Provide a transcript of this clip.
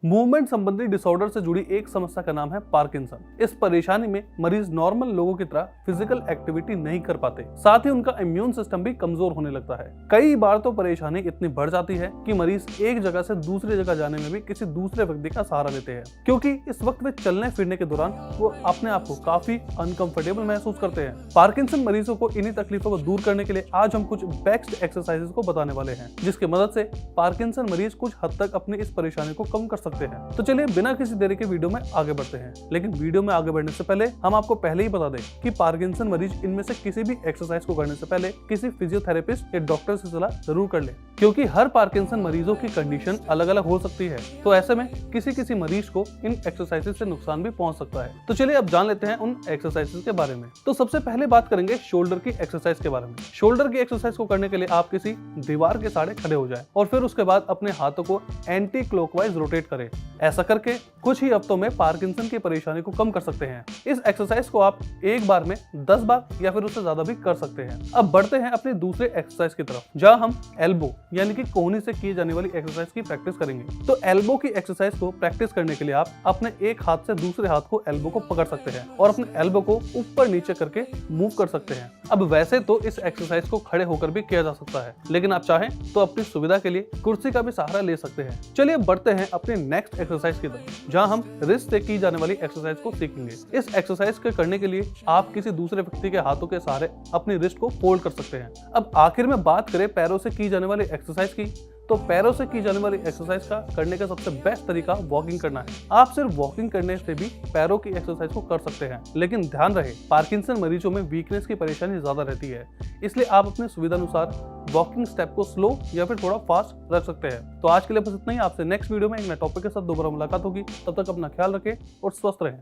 Movement संबंधी disorder से जुड़ी एक समस्या का नाम है पार्किंसन। इस परेशानी में मरीज नॉर्मल लोगों की तरह फिजिकल एक्टिविटी नहीं कर पाते, साथ ही उनका इम्यून सिस्टम भी कमजोर होने लगता है। कई बार तो परेशानी इतनी बढ़ जाती है कि मरीज एक जगह से दूसरी जगह जाने में भी किसी दूसरे व्यक्ति का सहारा लेते हैं, क्योंकि इस वक्त वे चलने फिरने के दौरान वो अपने आप को काफी अनकंफर्टेबल महसूस करते हैं। पार्किंसन मरीजों को इन्हीं तकलीफों को दूर करने के लिए आज हम कुछ बेस्ट एक्सरसाइजेस को बताने वाले हैं, जिसकी मदद से पार्किंसन मरीज कुछ हद तक अपनी इस परेशानी को कम कर सकते हैं। तो चलिए बिना किसी देरी के वीडियो में आगे बढ़ते हैं। लेकिन वीडियो में आगे बढ़ने से पहले हम आपको पहले ही बता दें कि पार्किंसन मरीज इनमें से किसी भी एक्सरसाइज को करने से पहले किसी फिजियोथेरेपिस्ट या डॉक्टर से सलाह जरूर कर ले, क्योंकि हर पार्किंसन मरीजों की कंडीशन अलग अलग हो सकती है। तो ऐसे में किसी मरीज को इन एक्सरसाइजेज से नुकसान भी पहुंच सकता है। तो चलिए अब जान लेते हैं उन एक्सरसाइजेज के बारे में। तो सबसे पहले बात करेंगे शोल्डर की एक्सरसाइज के बारे में। शोल्डर की एक्सरसाइज को करने के लिए आप किसी दीवार के सहारे खड़े हो जाएं और फिर उसके बाद अपने हाथों को एंटी क्लॉकवाइज रोटेट करें। ऐसा करके कुछ ही हफ्तों में पार्किंसन की परेशानी को कम कर सकते हैं। इस एक्सरसाइज को आप एक बार में 10 बार या फिर उससे ज्यादा भी कर सकते हैं। अब बढ़ते हैं अपने दूसरे एक्सरसाइज की तरफ, जहां हम एल्बो यानी कि कोहनी से की जाने वाली एक्सरसाइज की प्रैक्टिस करेंगे। तो एल्बो की एक्सरसाइज को प्रैक्टिस करने के लिए आप अपने एक हाथ से दूसरे हाथ को एल्बो को पकड़ सकते हैं और अपने एल्बो को ऊपर नीचे करके मूव कर सकते हैं। अब वैसे तो इस एक्सरसाइज को खड़े होकर भी किया जा सकता है, लेकिन आप चाहें तो अपनी सुविधा के लिए कुर्सी का भी सहारा ले सकते हैं। चलिए बढ़ते हैं अपने नेक्स्ट एक्सरसाइज की तरफ, जहां हम रिस्ट से की जाने वाली एक्सरसाइज को सीखेंगे। इस एक्सरसाइज को करने के लिए आप किसी दूसरे व्यक्ति के हाथों के सहारे अपनी रिस्ट को फोल्ड कर सकते हैं। अब आखिर में बात करें पैरों से की जाने वाली एक्सरसाइज की, तो पैरों से की जाने वाली एक्सरसाइज का करने का सबसे बेस्ट तरीका वॉकिंग करना है। आप सिर्फ वॉकिंग करने से भी पैरों की एक्सरसाइज को कर सकते हैं, लेकिन ध्यान रहे पार्किंसन मरीजों में वीकनेस की परेशानी ज्यादा रहती है, इसलिए आप अपने सुविधा अनुसार वॉकिंग स्टेप को स्लो या फिर थोड़ा फास्ट रख सकते हैं। तो आज के लिए बस इतना ही। आपसे नेक्स्ट वीडियो में एक नए टॉपिक के साथ दोबारा मुलाकात होगी। तब तक अपना ख्याल रखें और स्वस्थ रहें।